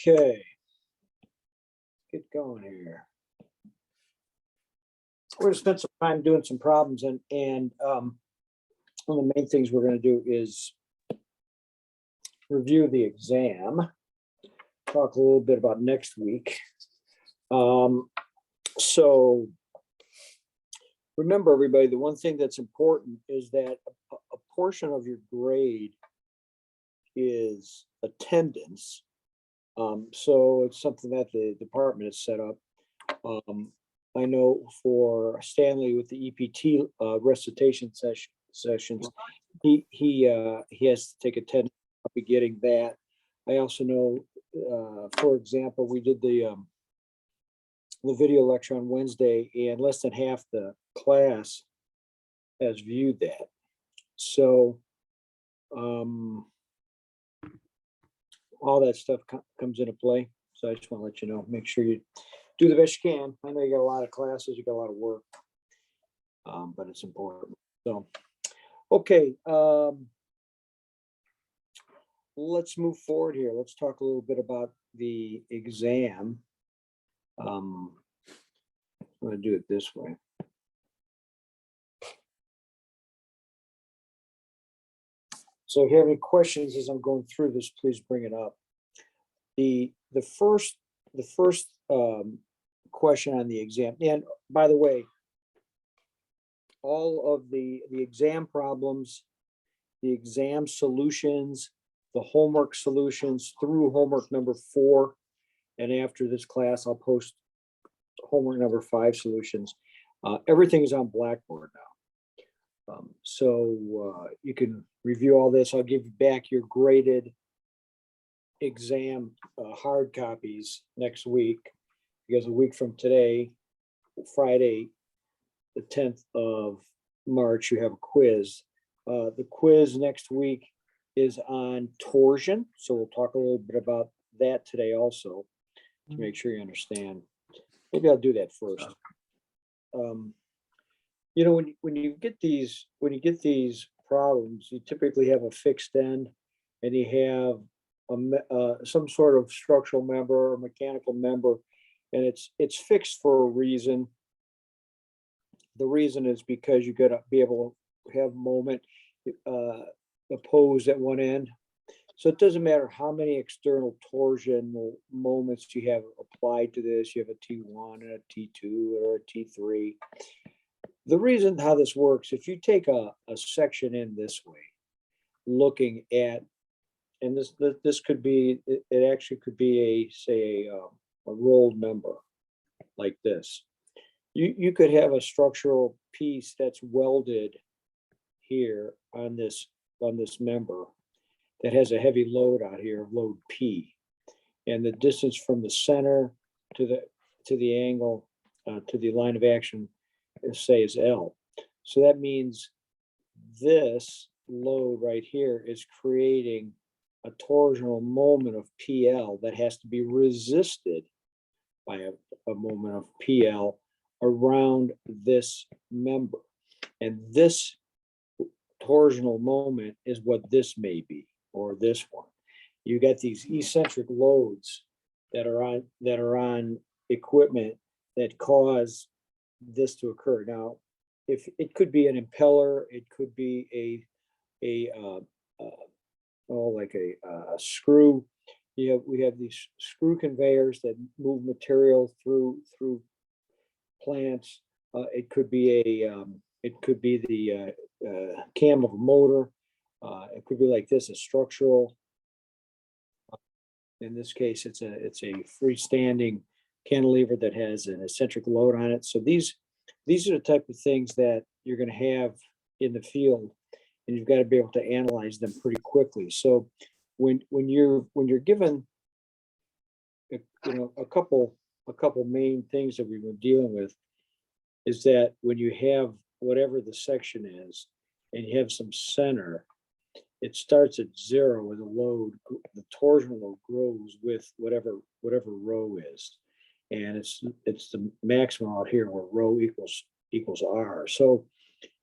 Okay, get going here. We're going to spend some time doing some problems, and one of the main things we're going to do is review the exam, talk a little bit about next week. So remember, everybody, the one thing that's important is that a portion of your grade is attendance. So it's something that the department has set up. I know for Stanley with the EPT recitation sessions, he has to take attendance. I'll be getting that. I also know, for example, we did the video lecture on Wednesday, and less than half the class has viewed that. So all that stuff comes into play. So I just want to let you know, make sure you do the best you can. I know you got a lot of classes, you got a lot of work, but it's important. So, okay, let's move forward here. Let's talk a little bit about the exam. I'm going to do it this way. So if you have any questions as I'm going through this, please bring it up. The first question on the exam, and by the way, all of the exam problems, the exam solutions, the homework solutions through homework number 4, and after this class, I'll post homework number 5 solutions. Everything is on Blackboard now. So you can review all this. I'll give you back your graded exam hard copies next week, because a week from today, Friday, the 10th of March, you have a quiz. The quiz next week is on torsion. So we'll talk a little bit about that today also, to make sure you understand. Maybe I'll do that first. You know, when you get these problems, you typically have a fixed end, and you have some sort of structural member or mechanical member, and it's fixed for a reason. The reason is because you got to be able to have moment opposed at one end. So it doesn't matter how many external torsion moments you have applied to this. You have a T1 and a T2 or a T3. The reason how this works, if you take a section in this way, looking at, and this could be, it actually could be a rolled member like this. You could have a structural piece that's welded here on this member that has a heavy load out here, load P, and the distance from the center to the angle to the line of action, say, is L. So that means this load right here is creating a torsional moment of PL that has to be resisted by a moment of PL around this member. And this torsional moment is what this may be, or this one. You got these eccentric loads that are on equipment that cause this to occur. Now, if it could be an impeller, it could be like a screw. We have these screw conveyors that move material through plants. It could be the cam of a motor. It could be like this, a structural. In this case, it's a freestanding cantilever that has an eccentric load on it. So these are the type of things that you're going to have in the field, and you've got to be able to analyze them pretty quickly. So when you're given a couple main things that we've been dealing with is that when you have whatever the section is and you have some center, it starts at 0 with a load. The torsion load grows with whatever rho is, and it's the maximum out here where rho equals r. So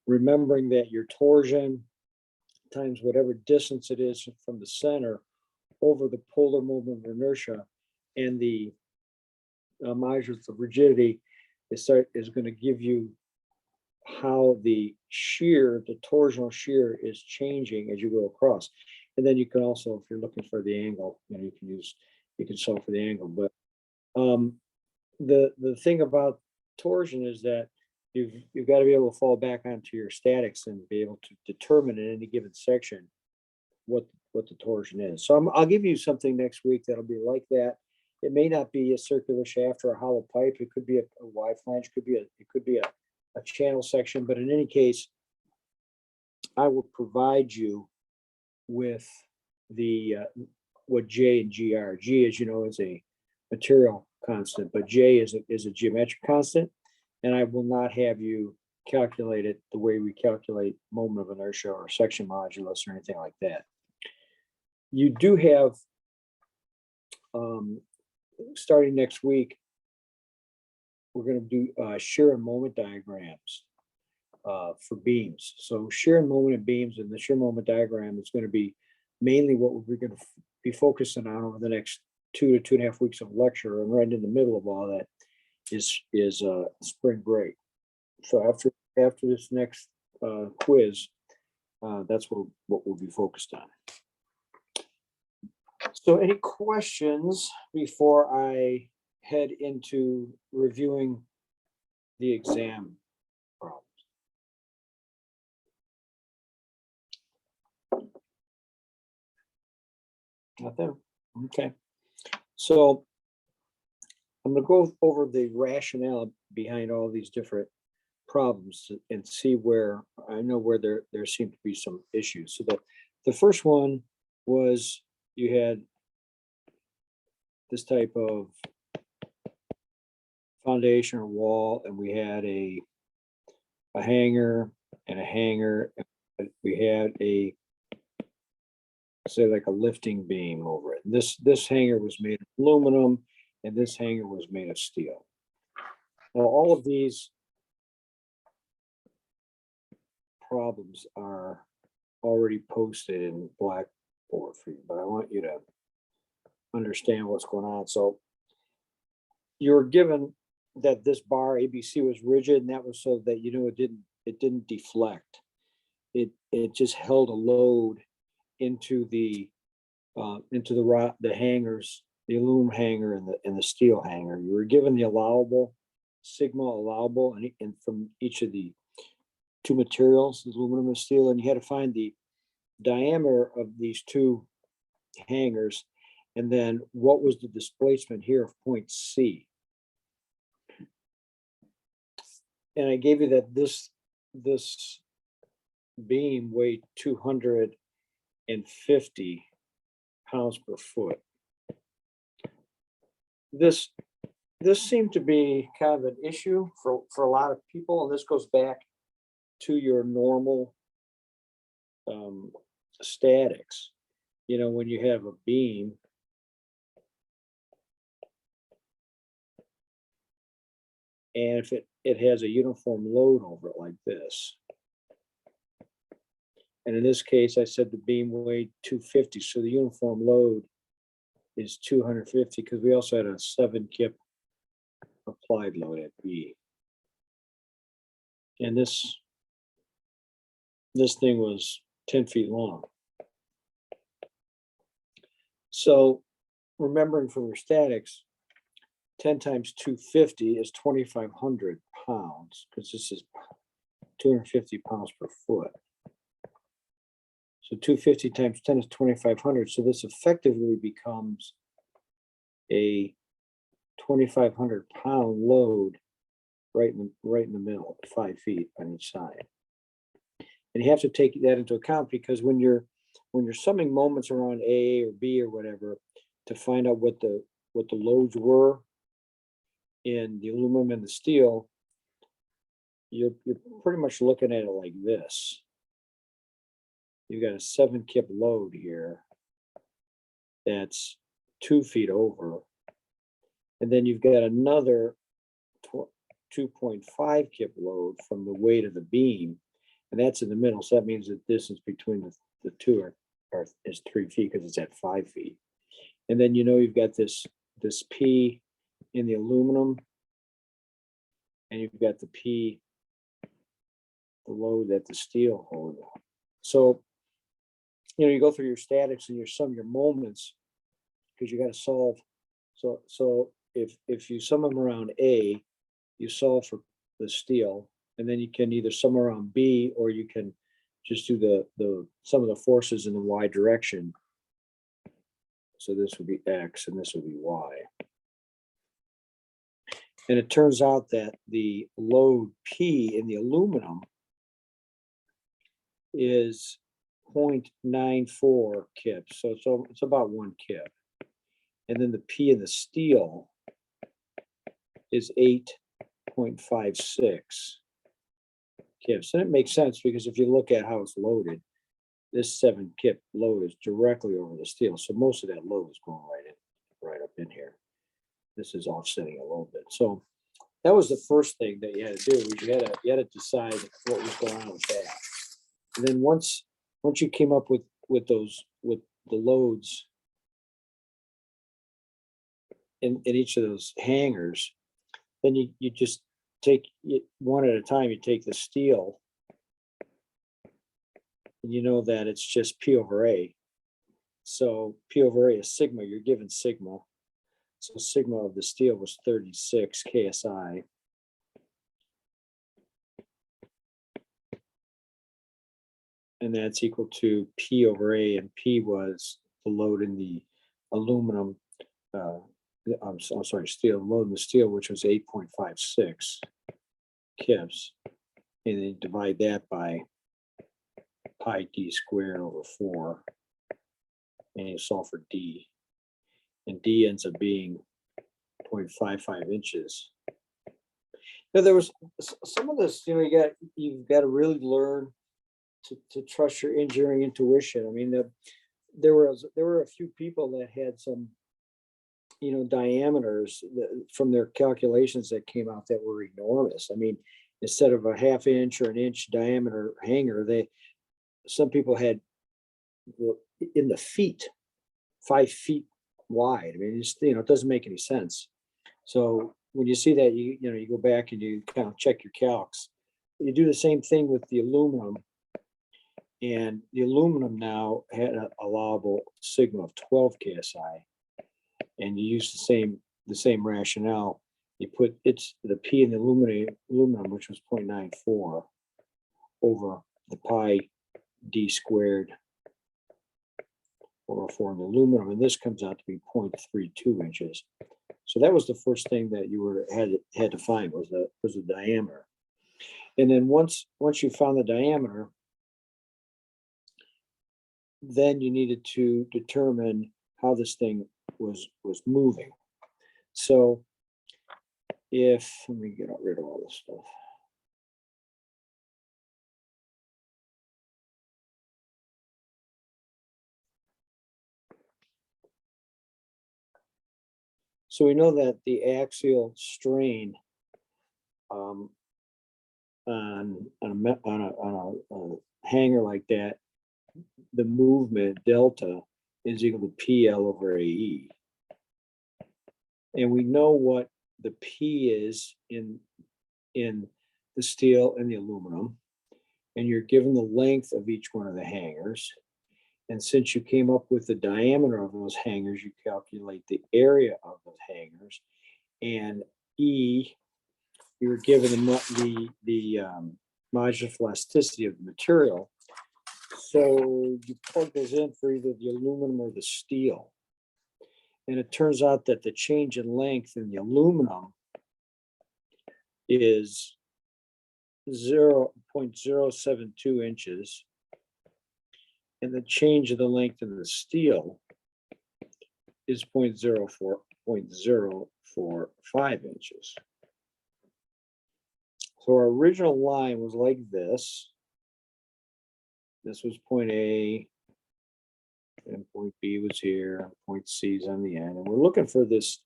remembering that your torsion times whatever distance it is from the center over the polar moment of inertia and the modulus of rigidity is going to give you how the torsional shear is changing as you go across. And then you can also, if you're looking for the angle, you can solve for the angle. But the thing about torsion is that you've got to be able to fall back onto your statics and be able to determine in any given section what the torsion is. So I'll give you something next week that'll be like that. It may not be a circular shaft or a hollow pipe. It could be a Y flange. It could be a channel section. But in any case, I will provide you with the what J and G are. G, as you know, is a material constant, but J is a geometric constant. And I will not have you calculate it the way we calculate moment of inertia or section modulus or anything like that. You do have, starting next week, we're going to do shear and moment diagrams for beams. So shear and moment of beams, and the shear moment diagram is going to be mainly what we're going to be focusing on over the next 2 to 2.5 weeks of lecture. And right in the middle of all that is spring break. So after this next quiz, that's what we'll be focused on. So any questions before I head into reviewing the exam problems? Nothing? Okay. So I'm going to go over the rationale behind all these different problems and see where there seem to be some issues. So the first one was you had this type of foundation or wall, and we had a hanger and a hanger. We had say like a lifting beam over it. This hanger was made of aluminum, and this hanger was made of steel. Now, all of these problems are already posted in Blackboard for you, but I want you to understand what's going on. So you're given that this bar ABC was rigid, and that was so that it didn't deflect. It just held a load into the hangers, the aluminum hanger and the steel hanger. You were given the allowable sigma and from each of the two materials, aluminum and steel, and you had to find the diameter of these two hangers, and then what was the displacement here of point C. And I gave you that this beam weighed 250 pounds per foot. This seemed to be kind of an issue for a lot of people, and this goes back to your normal statics. When you have a beam, and if it has a uniform load over it like this, and in this case I said the beam weighed 250, so the uniform load is 250 because we also had a 7 kip applied load at B, and this thing was 10 feet long. So remembering from your statics, 10 times 250 is 2,500 pounds, because this is 250 pounds per foot. So 250 times 10 is 2,500. So this effectively becomes a 2,500-pound load right in the middle, 5 feet on each side. And you have to take that into account, because when you're summing moments around A or B or whatever to find out what the loads were in the aluminum and the steel, you're pretty much looking at it like this. You've got a 7-kip load here that's 2 feet over, and then you've got another 2.5 kip load from the weight of the beam, and that's in the middle. So that means the distance between the two is 3 feet, because it's at 5 feet. And then you've got this P in the aluminum, and you've got the P, the load that the steel holds. So you go through your statics and you sum your moments, because you got to solve. So if you sum them around A, you solve for the steel, and then you can either sum around B, or you can just do the sum of the forces in the Y direction. So this would be X and this would be Y. And it turns out that the load P in the aluminum is 0.94 kips. So it's about 1 kip. And then the P in the steel is 8.56 kips. And it makes sense, because if you look at how it's loaded, this 7-kip load is directly over the steel. So most of that load is going right up in here. This is offsetting a little bit. So that was the first thing that you had to do, was you had to decide what was going on with that. And then once you came up with the loads in each of those hangers, then you just take it one at a time. You take the steel, and you know that it's just P over A. So P over A is sigma. You're given sigma. So sigma of the steel was 36 KSI. And that's equal to P over A, and P was the load in the aluminum, I'm sorry, steel, load in the steel, which was 8.56 kips. And then you divide that by pi d squared over 4, and you solve for D. And D ends up being 0.55 inches. Now, there was some of this, you've got to really learn to trust your engineering intuition. I mean, there were a few people that had some, diameters from their calculations that came out that were enormous. I mean, instead of a 1/2 inch or 1 inch diameter hanger, some people had in the feet, 5 feet wide. I mean, it doesn't make any sense. So when you see that, you go back and you kind of check your calcs. You do the same thing with the aluminum. And the aluminum now had an allowable sigma of 12 KSI, and you use the same rationale. You put the P in the aluminum, which was 0.94, over the pi d squared over 4 in the aluminum, and this comes out to be 0.32 inches. So that was the first thing that you had to find, was the diameter. And then once you found the diameter, then you needed to determine how this thing was moving. So let me get rid of all this stuff. So we know that the axial strain on a hanger like that, the movement delta is equal to PL over AE. And we know what the P is in the steel and the aluminum, and you're given the length of each one of the hangers. And since you came up with the diameter of those hangers, you calculate the area of those hangers. And E, you were given the modular elasticity of the material. So you plug those in for either the aluminum or the steel. And it turns out that the change in length in the aluminum is 0.072 inches. And the change of the length in the steel is 0.045 inches. So our original line was like this. This was point A, and point B was here, point C is on the end. And we're looking for this,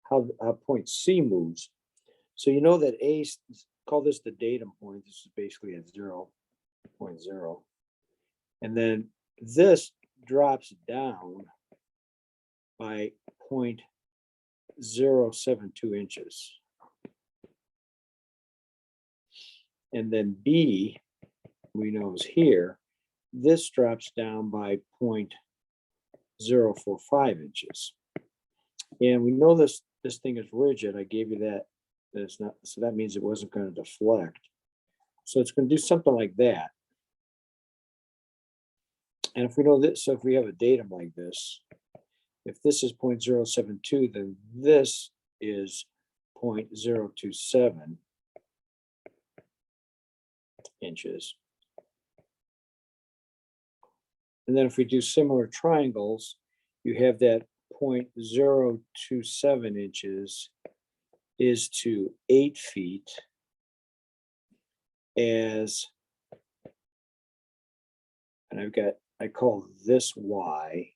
how point C moves. So you know that A, call this the datum point. This is basically at 0.0. And then this drops down by 0.072 inches. And then B, we know is here. This drops down by 0.045 inches. And we know this thing is rigid. I gave you that. It's not, so that means it wasn't going to deflect. So it's going to do something like that. And if we know this, so if we have a datum like this, if this is 0.072, then this is 0.027 inches. And then if we do similar triangles, you have that 0.027 inches is to 8 feet as, and I call this Y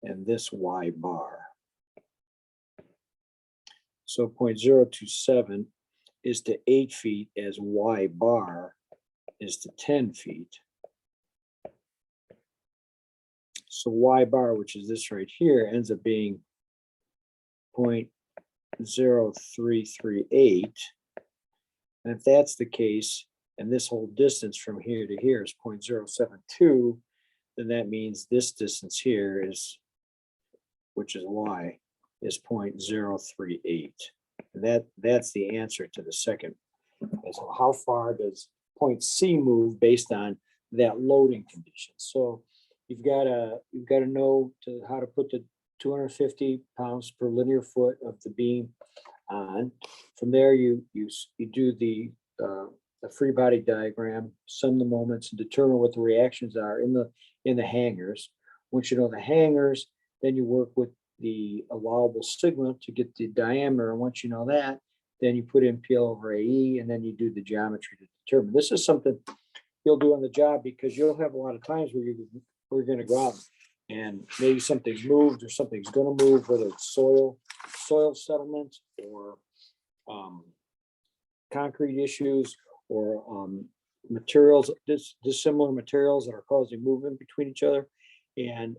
and this Y bar. So 0.027 is to 8 feet as Y bar is to 10 feet. So Y bar, which is this right here, ends up being 0.0338. And if that's the case, and this whole distance from here to here is 0.072, then that means this distance here is, which is Y, is 0.038. And that's the answer to the second. So how far does point C move based on that loading condition? So you've got to know how to put the 250 pounds per linear foot of the beam on. From there, you do the free body diagram, sum the moments, and determine what the reactions are in the hangers. Once you know the hangers, then you work with the allowable sigma to get the diameter. And once you know that, then you put in PL over AE, and then you do the geometry to determine. This is something you'll do on the job because you'll have a lot of times where you're going to go out and maybe something's moved or something's going to move, whether it's soil settlement or concrete issues or materials, dissimilar materials that are causing movement between each other, and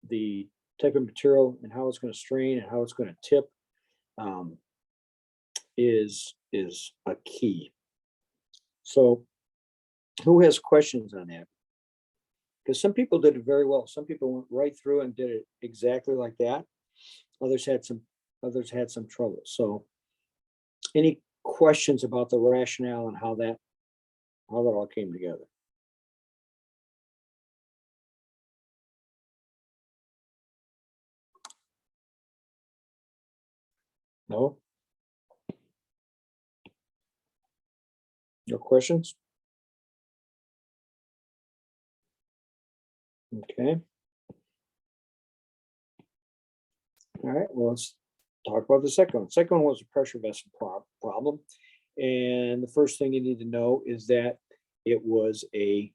the type of material and how it's going to strain and how it's going to tip is a key. So who has questions on that? Because some people did it very well. Some people went right through and did it exactly like that. Others had some trouble. So any questions about the rationale and how that all came together? No? No questions? Okay. All right, well, let's talk about the second one. Second one was a pressure vessel problem. And the first thing you need to know is that it was a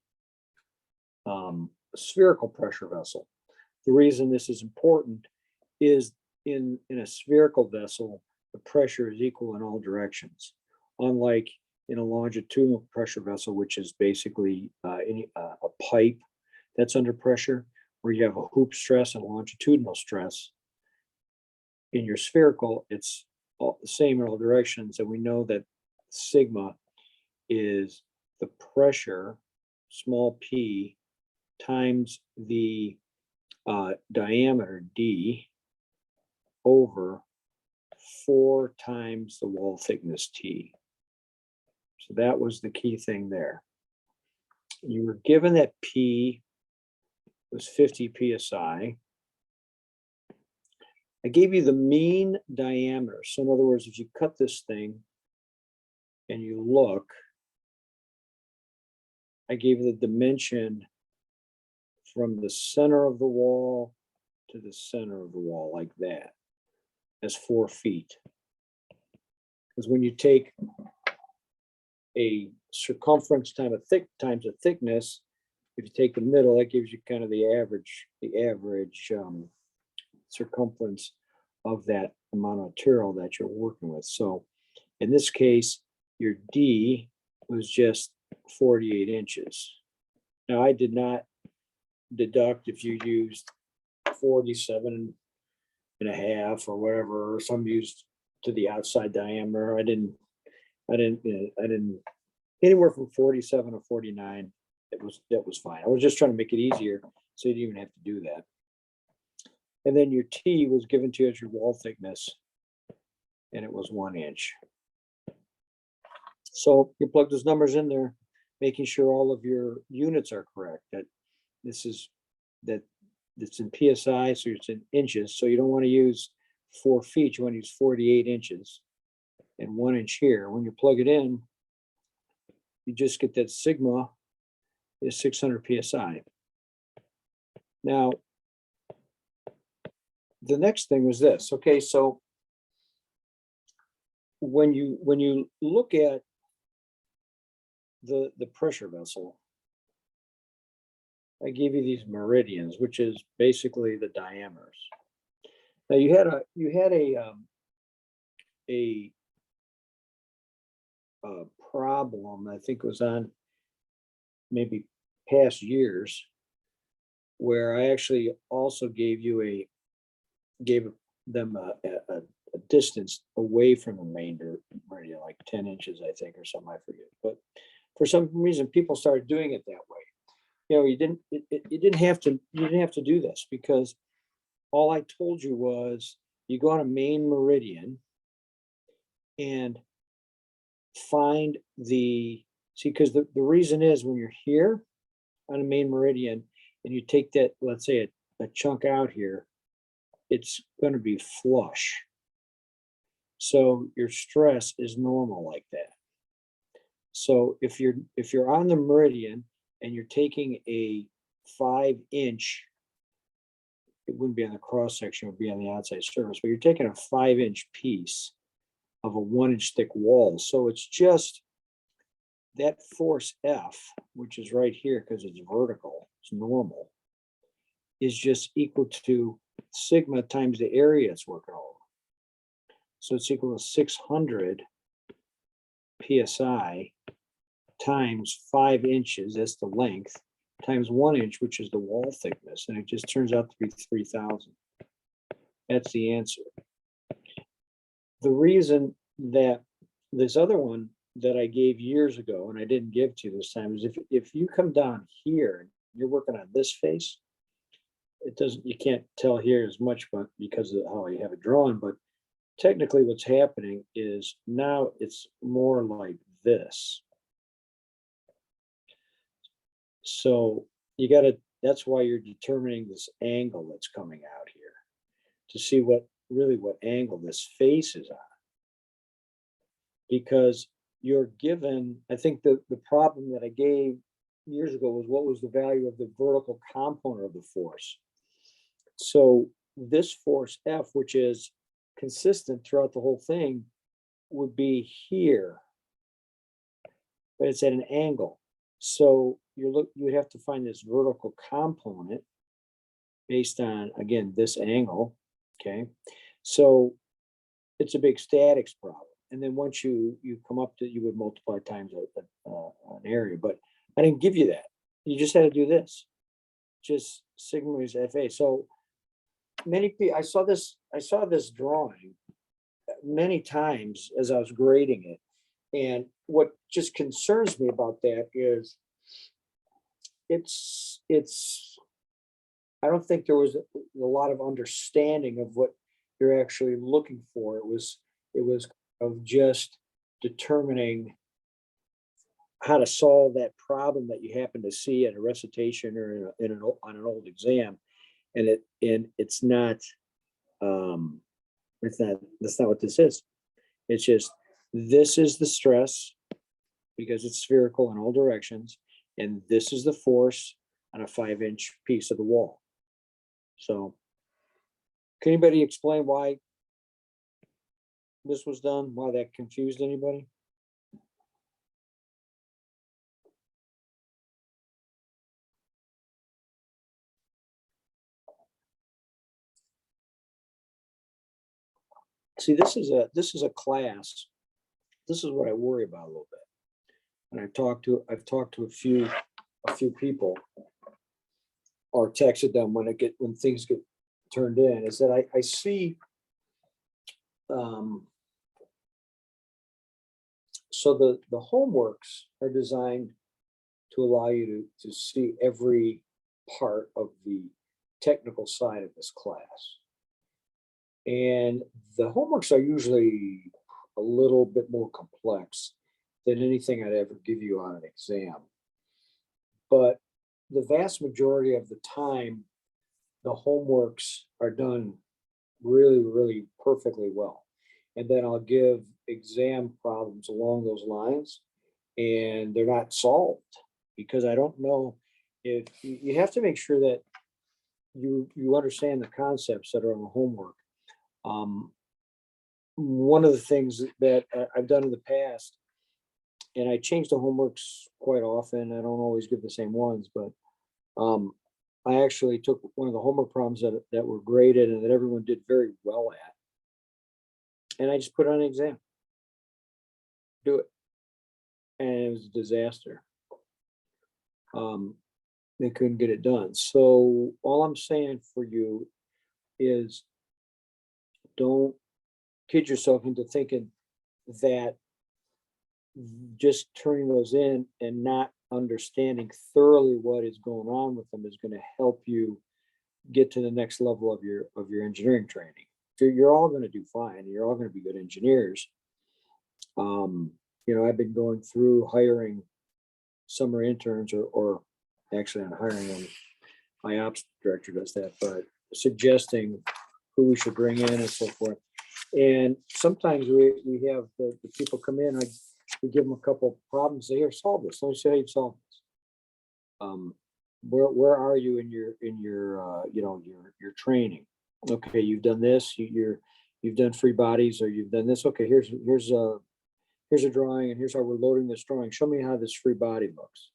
spherical pressure vessel. The reason this is important is in a spherical vessel, the pressure is equal in all directions. Unlike in a longitudinal pressure vessel, which is basically a pipe that's under pressure, where you have a hoop stress and longitudinal stress. In your spherical, it's all the same in all directions. And we know that sigma is the pressure, small p, times the diameter d over 4 times the wall thickness t. So that was the key thing there. You were given that p was 50 psi. I gave you the mean diameter. So in other words, if you cut this thing and you look, I gave you the dimension from the center of the wall to the center of the wall like that. That's 4 feet. Because when you take a circumference times a thickness, if you take the middle, that gives you kind of the average circumference of that amount of material that you're working with. So in this case, your D was just 48 inches. Now I did not deduct if you used 47 and a half or whatever, or some used to the outside diameter. I didn't anywhere from 47 to 49. That was fine. I was just trying to make it easier so you didn't even have to do that. And then your T was given to you as your wall thickness, and it was 1 inch. So you plug those numbers in there, making sure all of your units are correct. That this is it's in PSI, so it's in inches. So you don't want to use 4 feet. You want to use 48 inches and 1 inch here. When you plug it in, you just get that sigma is 600 PSI. Now, the next thing was this. Okay, so when you look at the pressure vessel, I gave you these meridians, which is basically the diameters. Now you had a problem, I think it was on maybe past years, where I actually also gave them a distance away from the main meridian, like 10 inches, I think, or something, I forget. But for some reason, people started doing it that way. You know, you didn't have to do this, because all I told you was you go on a main meridian and find because the reason is when you're here on a main meridian and you take that, let's say a chunk out here, it's going to be flush. So your stress is normal like that. So if you're on the meridian and you're taking a 5 inch, it wouldn't be on the cross section, it would be on the outside surface, but you're taking a 5 inch piece of a 1 inch thick wall. So it's just that force F, which is right here because it's vertical, it's normal, is just equal to sigma times the area it's working over. So it's equal to 600 PSI times 5 inches, that's the length, times 1 inch, which is the wall thickness, and it just turns out to be 3,000. That's the answer. The reason that this other one that I gave years ago and I didn't give to you this time is if you come down here, you're working on this face, you can't tell here as much, but because of how I have it drawn, but technically what's happening is now it's more like this. So that's why you're determining this angle that's coming out here to see what angle this face is on. Because you're given, I think the problem that I gave years ago was what was the value of the vertical component of the force. So this force F, which is consistent throughout the whole thing, would be here, but it's at an angle. So you would have to find this vertical component based on, again, this angle. Okay, so it's a big statics problem. And then once you come up to, you would multiply times an area, but I didn't give you that. You just had to do this. Just sigma is FA. So many people, I saw this drawing many times as I was grading it. And what just concerns me about that is I don't think there was a lot of understanding of what you're actually looking for. It was of just determining how to solve that problem that you happen to see at a recitation or on an old exam, and it's not That's not what this is. It's just, this is the stress because it's spherical in all directions. And this is the force on a 5-inch piece of the wall. So can anybody explain why this was done? Why that confused anybody? See, this is a class. This is what I worry about a little bit. And I've talked to a few people, or texted them when things get turned in, is that I see so the homeworks are designed to allow you to see every part of the technical side of this class. And the homeworks are usually a little bit more complex than anything I'd ever give you on an exam. But the vast majority of the time, the homeworks are done really, really perfectly well. And then I'll give exam problems along those lines, and they're not solved because I don't know if you have to make sure that you understand the concepts that are on the homework. One of the things that I've done in the past, and I change the homeworks quite often. I don't always give the same ones, but I actually took one of the homework problems that were graded and that everyone did very well at, and I just put it on an exam. Do it. And it was a disaster. They couldn't get it done. So all I'm saying for you is don't kid yourself into thinking that just turning those in and not understanding thoroughly what is going on with them is going to help you get to the next level of your engineering training. So you're all going to do fine. You're all going to be good engineers. I've been going through hiring summer interns, or actually I'm hiring them. My ops director does that, but suggesting who we should bring in and so forth. And sometimes we have the people come in, we give them a couple problems, say, here, solve this. Let me see how you solve this. Where are you in your training? Okay, you've done this, you've done free bodies, or you've done this. Okay, here's a drawing, and here's how we're loading this drawing. Show me how this free body looks.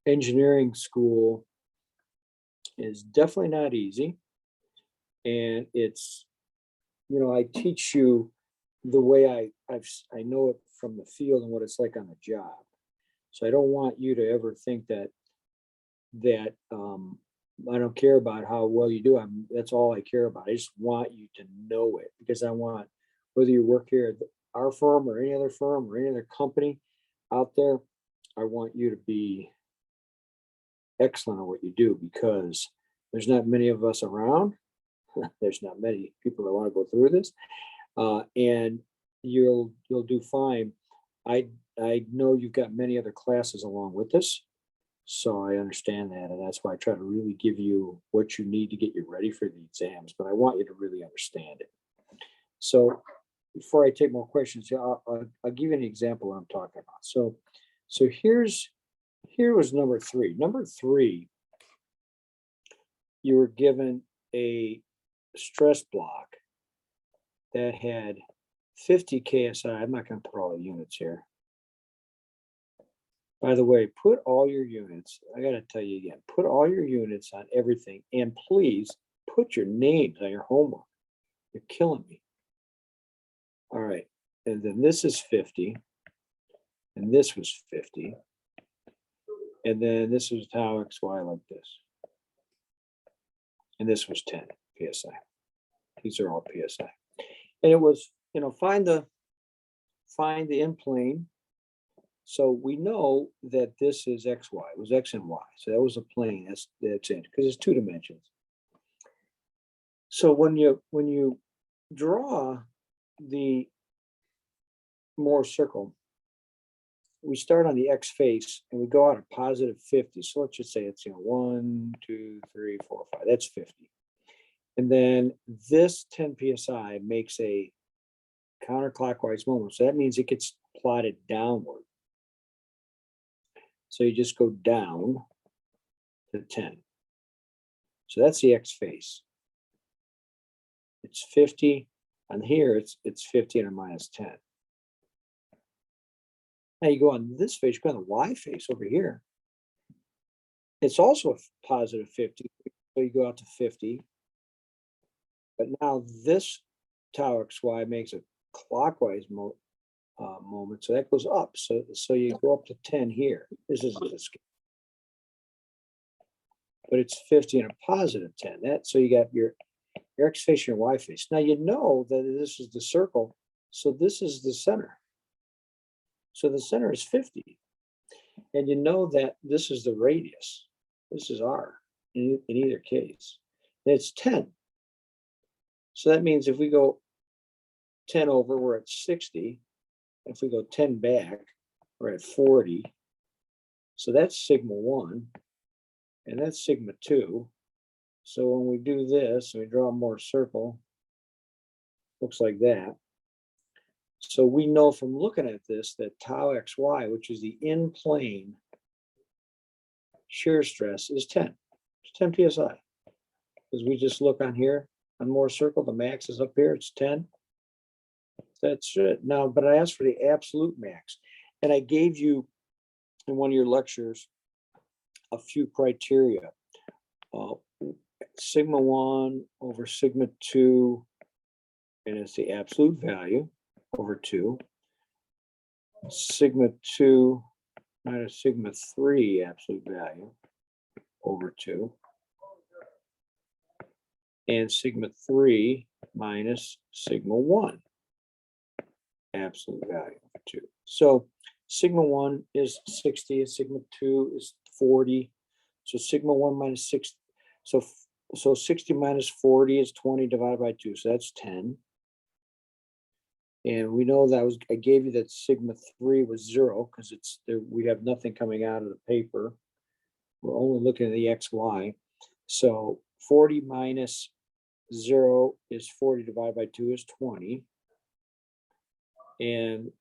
Engineering school is definitely not easy. And it's, I teach you the way I know it from the field and what it's like on the job. So I don't want you to ever think that I don't care about how well you do. That's all I care about. I just want you to know it, because I want, whether you work here at our firm or any other firm or any other company out there, I want you to be excellent at what you do, because there's not many of us around. There's not many people that want to go through this, and you'll do fine. I know you've got many other classes along with this, so I understand that, and that's why I try to really give you what you need to get you ready for the exams. But I want you to really understand it. So before I take more questions, I'll give you an example of what I'm talking about. So here was number 3. Number 3, you were given a stress block that had 50 KSI. I'm not going to put all the units here. By the way, put all your units, I got to tell you again, put all your units on everything, and please put your names on your homework. You're killing me. All right, and then this is 50, and this was 50, and then this was tau XY like this, and this was 10 PSI. These are all PSI. And it was, find the end plane. So we know that this is XY. It was X and Y. So that was a plane. That's it, because it's 2 dimensions. So when you draw the Mohr circle, we start on the X face and we go out a positive 50. So let's just say it's 1, 2, 3, 4, 5. That's 50. And then this 10 psi makes a counterclockwise moment. So that means it gets plotted downward. So you just go down to 10. So that's the X face. It's 50. On here, it's 50 and a minus 10. Now you go on this face, you go on the Y face over here. It's also a positive 50. So you go out to 50. But now this tau XY makes a clockwise moment. So that goes up. So you go up to 10 here. This isn't a scale. But it's 50 and a positive 10. So you got your X face and your Y face. Now you know that this is the circle. So this is the center. So the center is 50. And you know that this is the radius. This is R in either case. And it's 10. So that means if we go 10 over, we're at 60. If we go 10 back, we're at 40. So that's sigma 1. And that's sigma 2. So when we do this, we draw a Mohr circle, looks like that. So we know from looking at this that tau xy, which is the in-plane shear stress, is 10. It's 10 psi. Because we just look on here, on Mohr circle, the max is up here, it's 10. That's it. Now, but I asked for the absolute max. And I gave you, in one of your lectures, a few criteria. Sigma 1 over sigma 2, and it's the absolute value, over 2. Sigma 2 minus sigma 3 absolute value, over 2. And sigma 3 minus sigma 1 absolute value, over 2. So sigma 1 is 60, and sigma 2 is 40. So sigma 1 minus 6, so 60 minus 40 is 20 divided by 2, so that's 10. And we know that I gave you that sigma 3 was 0 because we have nothing coming out of the paper. We're only looking at the XY. So 40 minus 0 is 40 divided by 2 is 20. And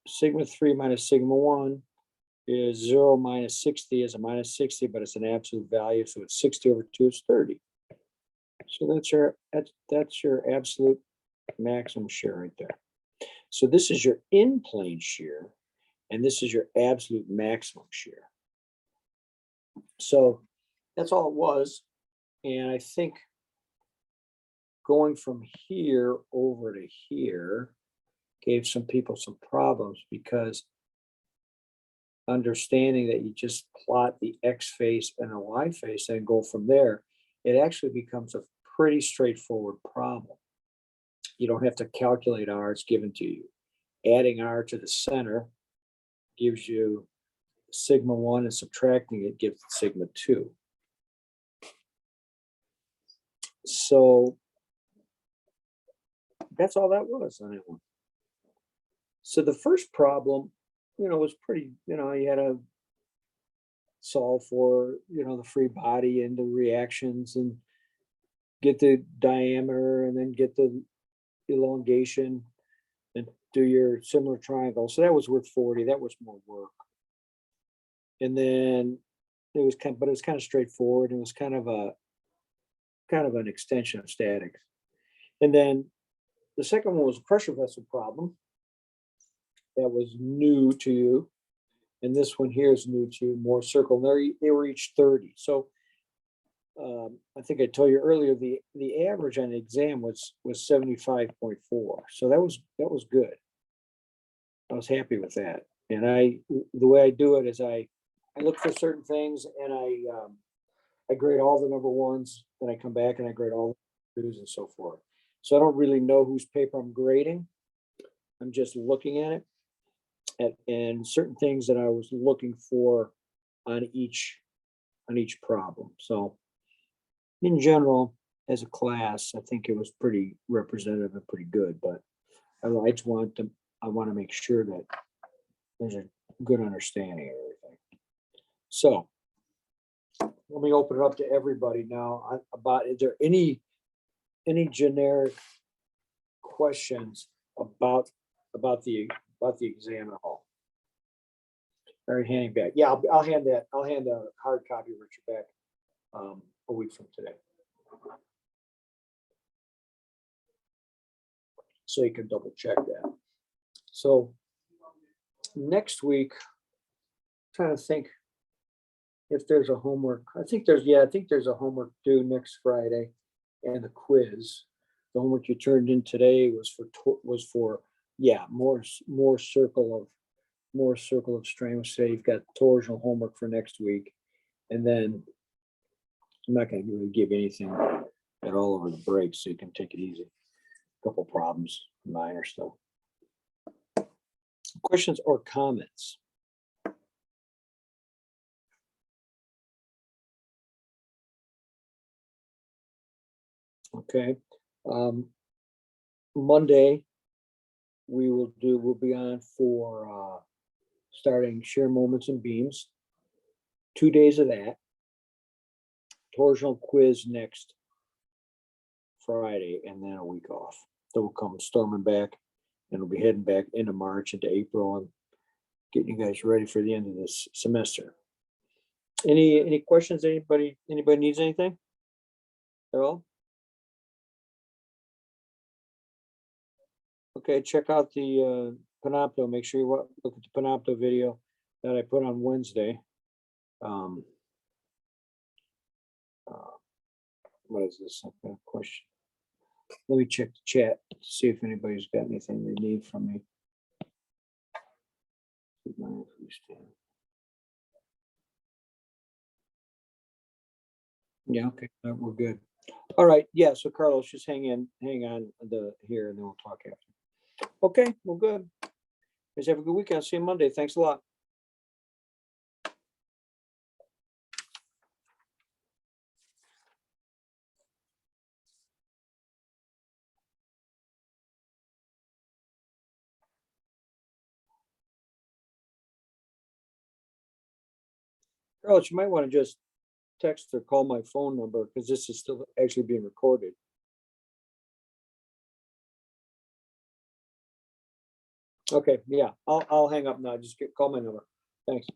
sigma 3 minus sigma 1 is 0 minus 60 is a minus 60, but it's an absolute value. So it's 60 over 2 is 30. So that's your absolute maximum shear right there. So this is your in-plane shear, and this is your absolute maximum shear. So that's all it was. And I think going from here over to here gave some people some problems, because understanding that you just plot the X face and the Y face and go from there, it actually becomes a pretty straightforward problem. You don't have to calculate R, it's given to you. Adding R to the center gives you sigma 1, and subtracting it gives sigma 2. So that's all that was on that one. So the first problem, was pretty, you had to solve for, the free body and the reactions and get the diameter and then get the elongation and do your similar triangle. So that was worth 40. That was more work. And then it was kind of straightforward. It was kind of an extension of statics. And then the second one was a pressure vessel problem. That was new to you. And this one here is new to you, Mohr circle. They were each 30. So I think I told you earlier, the average on the exam was 75.4. So that was good. I was happy with that. And the way I do it is I look for certain things, and I grade all the number ones, then I come back and I grade all the twos and so forth. So I don't really know whose paper I'm grading. I'm just looking at it and certain things that I was looking for on each problem. So in general, as a class, I think it was pretty representative and pretty good, but I want to make sure that there's a good understanding of everything. So let me open it up to everybody now is there any any generic questions about the exam at all? Or handing back? Yeah, I'll hand a hard copy, Richard, back a week from today. So you can double check that. So next week, trying to think if there's a homework. I think there's a homework due next Friday, and the quiz. The homework you turned in today was for more circle of strength. Say you've got torsional homework for next week, and then I'm not going to really give anything at all over the break, so you can take it easy. A couple problems, minor stuff. Questions or comments? Okay. Monday, we'll be on for starting shear moments and beams. 2 days of that. Torsional quiz next Friday, and then a week off. Then we'll come storming back, and we'll be heading back into March, into April, and getting you guys ready for the end of this semester. Any questions? Anybody needs anything at all? Okay, check out the Panopto. Make sure you look at the Panopto video that I put on Wednesday. What is this? I've got a question. Let me check the chat to see if anybody's got anything they need from me. Yeah, okay, we're good. All right, yeah, so Carlos, just hang on here, and then we'll talk after. Okay, well, good. Guys, have a good weekend. See you Monday. Thanks a lot. Carlos, you might want to just text or call my phone number, because this is still actually being recorded. Okay, yeah, I'll hang up now. Just call my number. Thanks.